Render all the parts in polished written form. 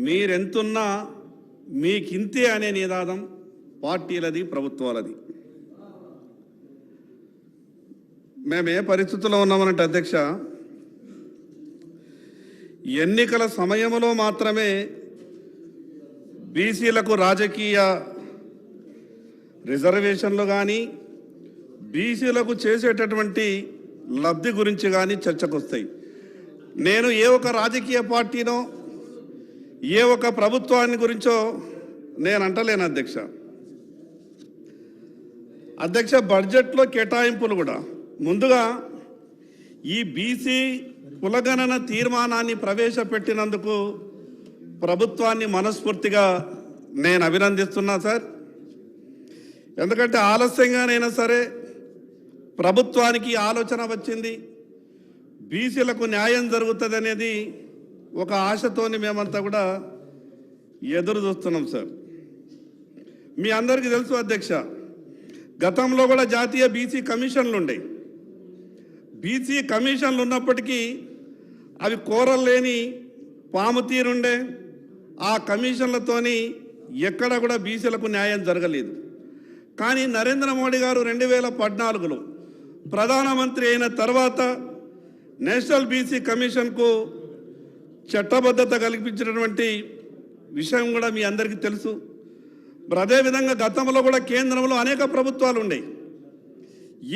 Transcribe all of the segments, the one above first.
మీరెంతున్నా మీకింతే అనే నినాదం పార్టీలది, ప్రభుత్వాలది. మేము ఏ పరిస్థితుల్లో ఉన్నామనంటే అధ్యక్ష, ఎన్నికల సమయంలో మాత్రమే బీసీలకు రాజకీయ రిజర్వేషన్లు కానీ బీసీలకు చేసేటటువంటి లబ్ధి గురించి కానీ చర్చకు వస్తాయి. నేను ఏ ఒక రాజకీయ పార్టీనో ఏ ఒక ప్రభుత్వాన్ని గురించో నేను అంటలేను అధ్యక్ష. బడ్జెట్లో కేటాయింపులు కూడా ముందుగా ఈ బీసీ కులగణన తీర్మానాన్ని ప్రవేశపెట్టినందుకు ప్రభుత్వాన్ని మనస్ఫూర్తిగా నేను అభినందిస్తున్నా సార్. ఎందుకంటే ఆలస్యంగానైనా సరే ప్రభుత్వానికి ఆలోచన వచ్చింది, బీసీలకు న్యాయం జరుగుతుంది అనేది ఒక ఆశతోని మేమంతా కూడా ఎదురు చూస్తున్నాం సార్. మీ అందరికీ తెలుసు అధ్యక్ష, గతంలో కూడా జాతీయ బీసీ కమిషన్లు ఉండేవి. బీసీ కమిషన్లు ఉన్నప్పటికీ అవి కోరలేని పాము తీరుండే. ఆ కమిషన్లతోని ఎక్కడ కూడా బీసీలకు న్యాయం జరగలేదు. కానీ నరేంద్ర మోడీ గారు 2014లో ప్రధానమంత్రి అయిన తర్వాత నేషనల్ బీసీ కమిషన్కు చట్టబద్ధత కల్పించినటువంటి విషయం కూడా మీ అందరికీ తెలుసు. అదేవిధంగా గతంలో కూడా కేంద్రంలో అనేక ప్రభుత్వాలు ఉన్నాయి.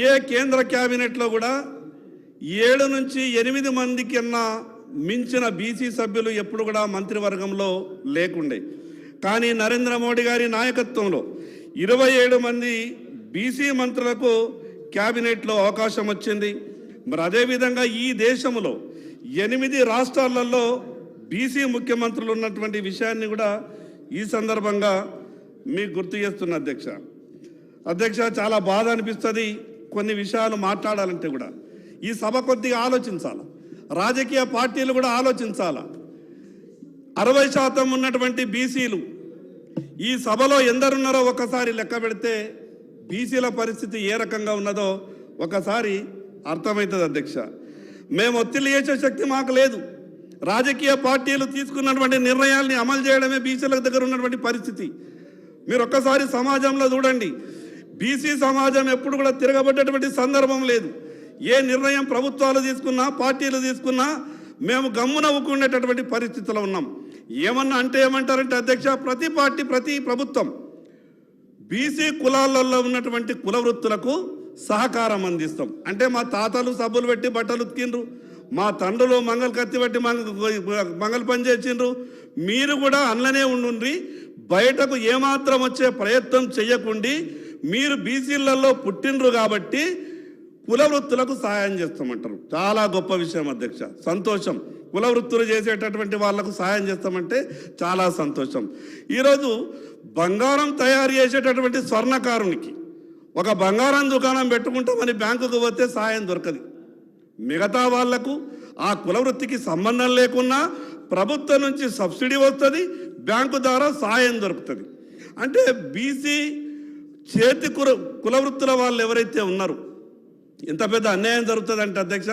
ఏ కేంద్ర క్యాబినెట్లో కూడా 7 నుంచి 8 మంది కన్నా మించిన బీసీ సభ్యులు ఎప్పుడు కూడా మంత్రివర్గంలో లేకుండే. కానీ నరేంద్ర మోడీ గారి నాయకత్వంలో 27 మంది బీసీ మంత్రులకు క్యాబినెట్లో అవకాశం వచ్చింది. అదేవిధంగా ఈ దేశంలో 8 రాష్ట్రాలలో బీసీ ముఖ్యమంత్రులు ఉన్నటువంటి విషయాన్ని కూడా ఈ సందర్భంగా మీకు గుర్తు చేస్తున్న అధ్యక్ష, చాలా బాధ అనిపిస్తుంది కొన్ని విషయాలు మాట్లాడాలంటే కూడా. ఈ సభ కొద్దిగా ఆలోచించాలి, రాజకీయ పార్టీలు కూడా ఆలోచించాలి. 60% ఉన్నటువంటి బీసీలు ఈ సభలో ఎందరున్నారో ఒకసారి లెక్క పెడితే బీసీల పరిస్థితి ఏ రకంగా ఉన్నదో ఒకసారి అర్థమవుతుంది అధ్యక్ష. మేము ఒత్తిడి చేసే శక్తి మాకు లేదు. రాజకీయ పార్టీలు తీసుకున్నటువంటి నిర్ణయాల్ని అమలు చేయడమే బీసీల దగ్గర ఉన్నటువంటి పరిస్థితి. మీరు ఒక్కసారి సమాజంలో చూడండి, బీసీ సమాజం ఎప్పుడు కూడా తిరగబడ్డటువంటి సందర్భం లేదు. ఏ నిర్ణయం ప్రభుత్వాలు తీసుకున్నా, పార్టీలు తీసుకున్నా మేము గమ్మున ఊరుకునేటటువంటి పరిస్థితిలో ఉన్నాం. ఏమన్నా అంటే ఏమంటారంటే అధ్యక్ష, ప్రతి పార్టీ, ప్రతి ప్రభుత్వం బీసీ కులాలలో ఉన్నటువంటి కుల వృత్తులకు సహకారం అందిస్తాం. అంటే మా తాతలు సబ్బులు పెట్టి బట్టలు ఉతికిండ్రు, మా తండ్రులు మంగళ కత్తి పెట్టి మంగళ పని చేసిండ్రు, మీరు కూడా అందులోనే ఉండుండ్రి, బయటకు ఏమాత్రం వచ్చే ప్రయత్నం చెయ్యకుండి మీరు బీసీలలో పుట్టిండ్రు కాబట్టి కుల వృత్తులకు సహాయం చేస్తామంటారు. చాలా గొప్ప విషయం అధ్యక్ష, సంతోషం. కుల వృత్తులు చేసేటటువంటి వాళ్లకు సహాయం చేస్తామంటే చాలా సంతోషం. ఈరోజు బంగారం తయారు చేసేటటువంటి స్వర్ణకారునికి ఒక బంగారం దుకాణం పెట్టుకుంటామని బ్యాంకుకు పోతే సహాయం దొరకదు. మిగతా వాళ్లకు ఆ కుల వృత్తికి సంబంధం లేకున్నా ప్రభుత్వం నుంచి సబ్సిడీ వస్తుంది, బ్యాంకు ద్వారా సహాయం దొరుకుతుంది. అంటే బీసీ చేతి కుల వృత్తుల వాళ్ళు ఎవరైతే ఉన్నారో ఎంత పెద్ద అన్యాయం జరుగుతుందంటే అధ్యక్ష,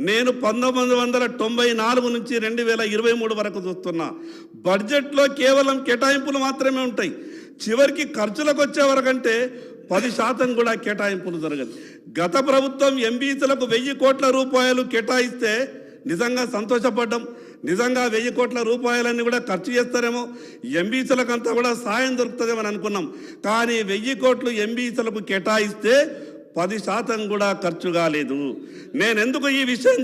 నేను 1994 నుంచి 2023 వరకు చూస్తున్నా. బడ్జెట్లో కేవలం కేటాయింపులు మాత్రమే ఉంటాయి. చివరికి ఖర్చులకు వచ్చే వరకంటే 10% కూడా కేటాయింపులు జరగదు. గత ప్రభుత్వం ఎంబీసీలకు 1000 కోట్ల రూపాయలు కేటాయిస్తే నిజంగా సంతోషపడ్డాం. నిజంగా 1000 కోట్ల రూపాయలన్నీ కూడా ఖర్చు చేస్తారేమో, ఎంబీసీలకంతా కూడా సాయం దొరుకుతుందేమో అని అనుకున్నాం. కానీ 1000 కోట్లు ఎంబీసీలకు కేటాయిస్తే 10% కూడా ఖర్చు కాలేదు. నేను ఎందుకు ఈ విషయం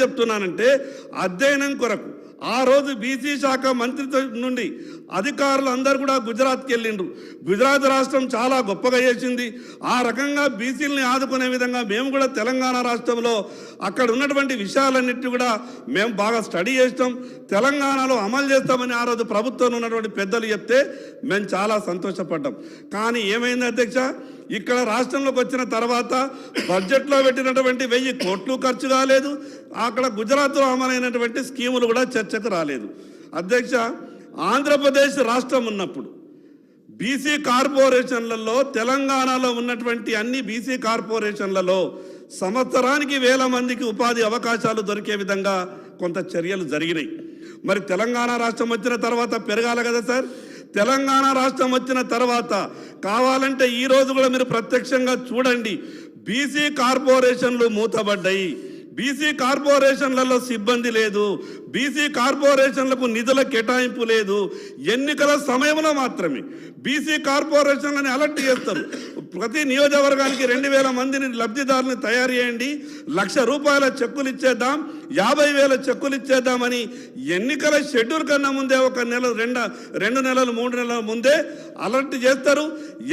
చెప్తున్నానంటే అధ్యయనం కొరకు ఆ రోజు బీసీ శాఖ మంత్రిత్వం నుండి అధికారులు అందరూ కూడా గుజరాత్కి వెళ్ళిండ్రు. గుజరాత్ రాష్ట్రం చాలా గొప్పగా చేసింది. ఆ రకంగా బీసీలని ఆదుకునే విధంగా మేము కూడా తెలంగాణ రాష్ట్రంలో అక్కడ ఉన్నటువంటి విషయాలన్నిటి కూడా మేము బాగా స్టడీ చేస్తాం, తెలంగాణలో అమలు చేస్తామని ఆ రోజు ప్రభుత్వంలో ఉన్నటువంటి పెద్దలు చెప్తే మేము చాలా సంతోషపడ్డాం. కానీ ఏమైంది అధ్యక్ష, ఇక్కడ రాష్ట్రంలోకి వచ్చిన తర్వాత బడ్జెట్లో పెట్టినటువంటి 1000 కోట్లు ఖర్చు కాలేదు. అక్కడ గుజరాత్లో అమలైనటువంటి స్కీములు కూడా చర్చకు రాలేదు. అధ్యక్ష, ఆంధ్రప్రదేశ్ రాష్ట్రం ఉన్నప్పుడు బీసీ కార్పొరేషన్లలో తెలంగాణలో ఉన్నటువంటి అన్ని బీసీ కార్పొరేషన్లలో సంవత్సరానికి 1000 మందికి ఉపాధి అవకాశాలు దొరికే విధంగా కొంత చర్యలు జరిగినాయి. మరి తెలంగాణ రాష్ట్రం వచ్చిన తర్వాత పెరగాలి కదా సార్. తెలంగాణ రాష్ట్రం వచ్చిన తర్వాత కావాలంటే ఈ రోజు కూడా మీరు ప్రత్యక్షంగా చూడండి, బీసీ కార్పొరేషన్లు మూతబడ్డాయి. బీసీ కార్పొరేషన్లలో సిబ్బంది లేదు, బీసీ కార్పొరేషన్లకు నిధుల కేటాయింపు లేదు. ఎన్నికల సమయంలో మాత్రమే బీసీ కార్పొరేషన్లని అలర్ట్ చేస్తారు. ప్రతి నియోజకవర్గానికి 2000 మందిని లబ్ధిదారులను తయారు చేయండి, ₹1,00,000 చెక్కులు ఇచ్చేద్దాం, 50,000 చెక్కులు ఇచ్చేద్దామని ఎన్నికల షెడ్యూల్ కన్నా ముందే ఒక నెల 2 నెలలు 3 నెలల ముందే అలర్ట్ చేస్తారు.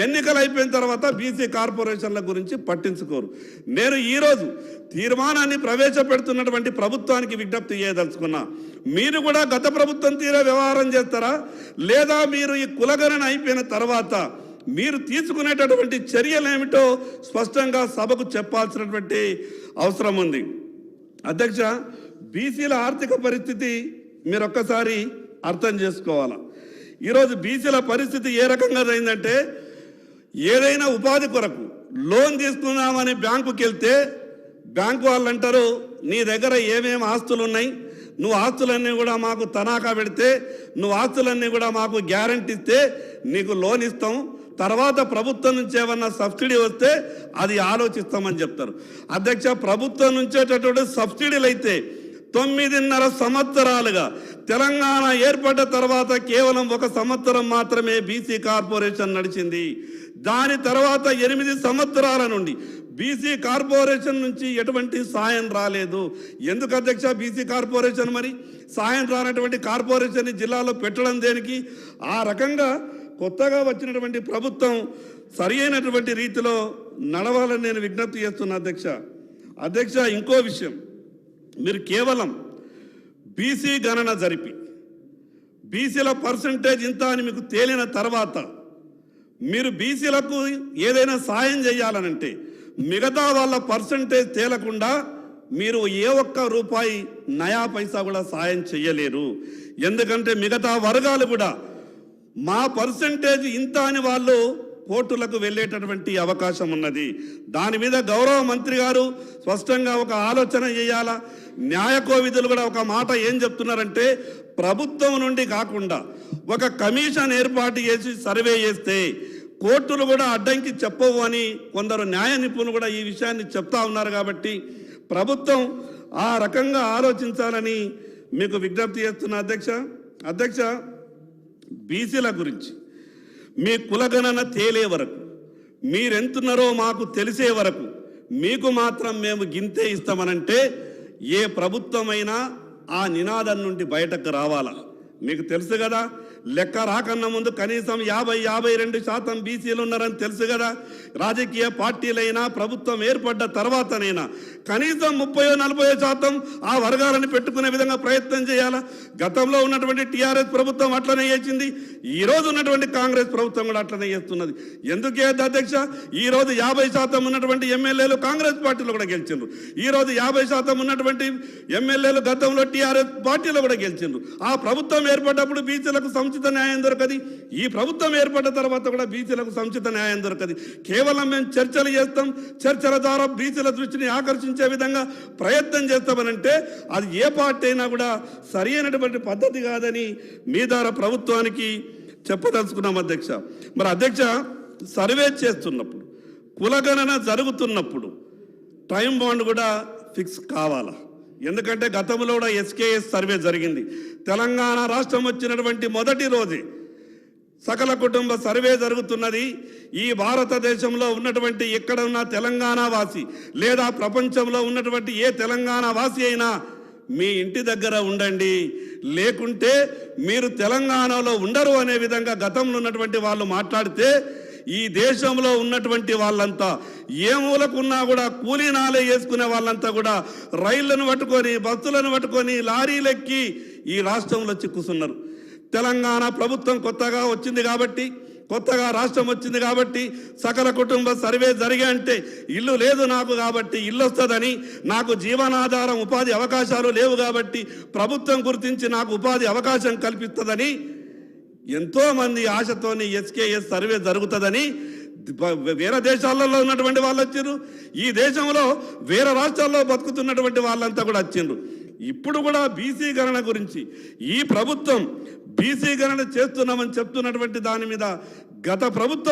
ఎన్నికలు అయిపోయిన తర్వాత బీసీ కార్పొరేషన్ల గురించి పట్టించుకోరు. నేను ఈరోజు తీర్మానాన్ని ప్రవేశపెడుతున్నటువంటి ప్రభుత్వానికి విజ్ఞప్తి చేయదలుచుకున్నా, మీరు కూడా గత ప్రభుత్వం తీరే వ్యవహారం చేస్తారా, లేదా మీరు ఈ కులగణన అయిపోయిన తర్వాత మీరు తీసుకునేటటువంటి చర్యలు ఏమిటో స్పష్టంగా సభకు చెప్పాల్సినటువంటి అవసరం ఉంది. అధ్యక్ష, బీసీల ఆర్థిక పరిస్థితి మీరు ఒక్కసారి అర్థం చేసుకోవాలా. ఈరోజు బీసీల పరిస్థితి ఏ రకంగా అయిందంటే, ఏదైనా ఉపాధి కొరకు లోన్ తీసుకుందామని బ్యాంకుకి వెళ్తే బ్యాంకు వాళ్ళు అంటారు, నీ దగ్గర ఏమేమి ఆస్తులు ఉన్నాయి, నువ్వు ఆస్తులన్నీ కూడా మాకు తనాఖా పెడితే, నువ్వు ఆస్తులన్నీ కూడా మాకు గ్యారంటీ ఇస్తే నీకు లోన్ ఇస్తాం, తర్వాత ప్రభుత్వం నుంచి ఏమన్నా సబ్సిడీ వస్తే అది ఆలోచిస్తామని చెప్తారు. అధ్యక్ష, ప్రభుత్వం నుంచేటటువంటి సబ్సిడీలు అయితే 9.5 సంవత్సరాలుగా తెలంగాణ ఏర్పడ్డ తర్వాత కేవలం 1 సంవత్సరం మాత్రమే బీసీ కార్పొరేషన్ నడిచింది. దాని తర్వాత 8 సంవత్సరాల నుండి బీసీ కార్పొరేషన్ నుంచి ఎటువంటి సాయం రాలేదు. ఎందుకు అధ్యక్ష బీసీ కార్పొరేషన్ మరి సాయం రానటువంటి కార్పొరేషన్ జిల్లాలో పెట్టడం దేనికి? ఆ రకంగా కొత్తగా వచ్చినటువంటి ప్రభుత్వం సరి అయినటువంటి రీతిలో నడవాలని నేను విజ్ఞప్తి చేస్తున్నా అధ్యక్ష. ఇంకో విషయం, మీరు కేవలం బీసీ గణన జరిపి బీసీల పర్సంటేజ్ ఇంత అని మీకు తేలిన తర్వాత మీరు బీసీలకు ఏదైనా సాయం చేయాలనంటే మిగతా వాళ్ళ పర్సంటేజ్ తేలకుండా మీరు ఏ ఒక్క రూపాయి నయా పైసా కూడా సాయం చేయలేరు. ఎందుకంటే మిగతా వర్గాలు కూడా మా పర్సంటేజ్ ఇంత అని వాళ్ళు కోర్టులకు వెళ్ళేటటువంటి అవకాశం ఉన్నది. దాని మీద గౌరవ మంత్రి గారు స్పష్టంగా ఒక ఆలోచన చేయాలా. న్యాయ కోవిధులు కూడా ఒక మాట ఏం చెప్తున్నారంటే, ప్రభుత్వం నుండి కాకుండా ఒక కమిషన్ ఏర్పాటు చేసి సర్వే చేస్తే కోర్టులు కూడా అడ్డంకి చెప్పవు అని కొందరు న్యాయ నిపుణులు కూడా ఈ విషయాన్ని చెప్తా ఉన్నారు. కాబట్టి ప్రభుత్వం ఆ రకంగా ఆలోచించాలని మీకు విజ్ఞప్తి చేస్తున్నా అధ్యక్ష. బీసీల గురించి మీ కులగణన తేలే వరకు, మీరెంతున్నారో మాకు తెలిసే వరకు మీకు మాత్రం మేము గింతే ఇస్తామనంటే ఏ ప్రభుత్వమైనా ఆ నినాదం నుండి బయటకు రావాలా. మీకు తెలుసు కదా, లెక్క రాకన్నా ముందు కనీసం 50-52% బీసీలు ఉన్నారని తెలుసు కదా. రాజకీయ పార్టీలైనా ప్రభుత్వం ఏర్పడ్డ తర్వాతనైనా కనీసం 30-40% ఆ వర్గాలను పెట్టుకునే విధంగా ప్రయత్నం చేయాలా. గతంలో ఉన్నటువంటి టీఆర్ఎస్ ప్రభుత్వం అట్లనే చేసింది, ఈరోజు ఉన్నటువంటి కాంగ్రెస్ ప్రభుత్వం కూడా అట్లనే చేస్తున్నది. ఎందుకే అధ్యక్ష, ఈరోజు 50% ఉన్నటువంటి ఎమ్మెల్యేలు కాంగ్రెస్ పార్టీలో కూడా గెలిచిండ్రు. ఈరోజు 50% ఉన్నటువంటి ఎమ్మెల్యేలు గతంలో టీఆర్ఎస్ పార్టీలో కూడా గెలిచిండ్రు. ఆ ప్రభుత్వం ఏర్పడ్డప్పుడు బీసీలకు సముచిత న్యాయం దొరకది, ఈ ప్రభుత్వం ఏర్పడ్డ తర్వాత కూడా బీసీలకు సముచిత న్యాయం దొరకది. కేవలం మేము చర్చలు చేస్తాం, చర్చల ద్వారా బీసీల దృష్టిని ఆకర్షించే విధంగా ప్రయత్నం చేస్తామనంటే అది ఏ పార్టీ అయినా కూడా సరి అయినటువంటి పద్ధతి కాదని మీ ద్వారా ప్రభుత్వానికి చెప్పదలుచుకున్నాం అధ్యక్ష. మరి అధ్యక్ష, సర్వే చేస్తున్నప్పుడు, కులగణన జరుగుతున్నప్పుడు టైం బాండ్ కూడా ఫిక్స్ కావాలా. ఎందుకంటే గతంలో కూడా SKS సర్వే జరిగింది. తెలంగాణ రాష్ట్రం వచ్చినటువంటి మొదటి రోజే సకల కుటుంబ సర్వే జరుగుతున్నది. ఈ భారతదేశంలో ఉన్నటువంటి ఎక్కడ ఉన్న తెలంగాణ వాసి లేదా ప్రపంచంలో ఉన్నటువంటి ఏ తెలంగాణ వాసి అయినా మీ ఇంటి దగ్గర ఉండండి, లేకుంటే మీరు తెలంగాణలో ఉండరు అనే విధంగా గతంలో ఉన్నటువంటి వాళ్ళు మాట్లాడితే ఈ దేశంలో ఉన్నటువంటి వాళ్ళంతా ఏ మూలకున్నా కూడా కూలీనాలే వేసుకునే వాళ్ళంతా కూడా రైళ్లను పట్టుకొని, బస్సులను పట్టుకొని, లారీలెక్కి ఈ రాష్ట్రంలో చిక్కుతున్నారు. తెలంగాణ ప్రభుత్వం కొత్తగా వచ్చింది కాబట్టి, కొత్తగా రాష్ట్రం వచ్చింది కాబట్టి సకల కుటుంబ సర్వే జరిగే అంటే ఇల్లు లేదు నాకు కాబట్టి ఇల్లు వస్తుందని, నాకు జీవనాధారం ఉపాధి అవకాశాలు లేవు కాబట్టి ప్రభుత్వం గుర్తించి నాకు ఉపాధి అవకాశం కల్పిస్తుందని ఎంతోమంది ఆశతోని SKS సర్వే జరుగుతుందని వేరే దేశాలలో ఉన్నటువంటి వాళ్ళు వచ్చిండ్రు. ఈ దేశంలో వేరే రాష్ట్రాల్లో బతుకుతున్నటువంటి వాళ్ళంతా కూడా వచ్చిండ్రు. ఇప్పుడు కూడా బీసీ గణన గురించి ఈ ప్రభుత్వం బీసీ గణన చేస్తున్నామని చెప్తున్నటువంటి దాని మీద గత ప్రభుత్వం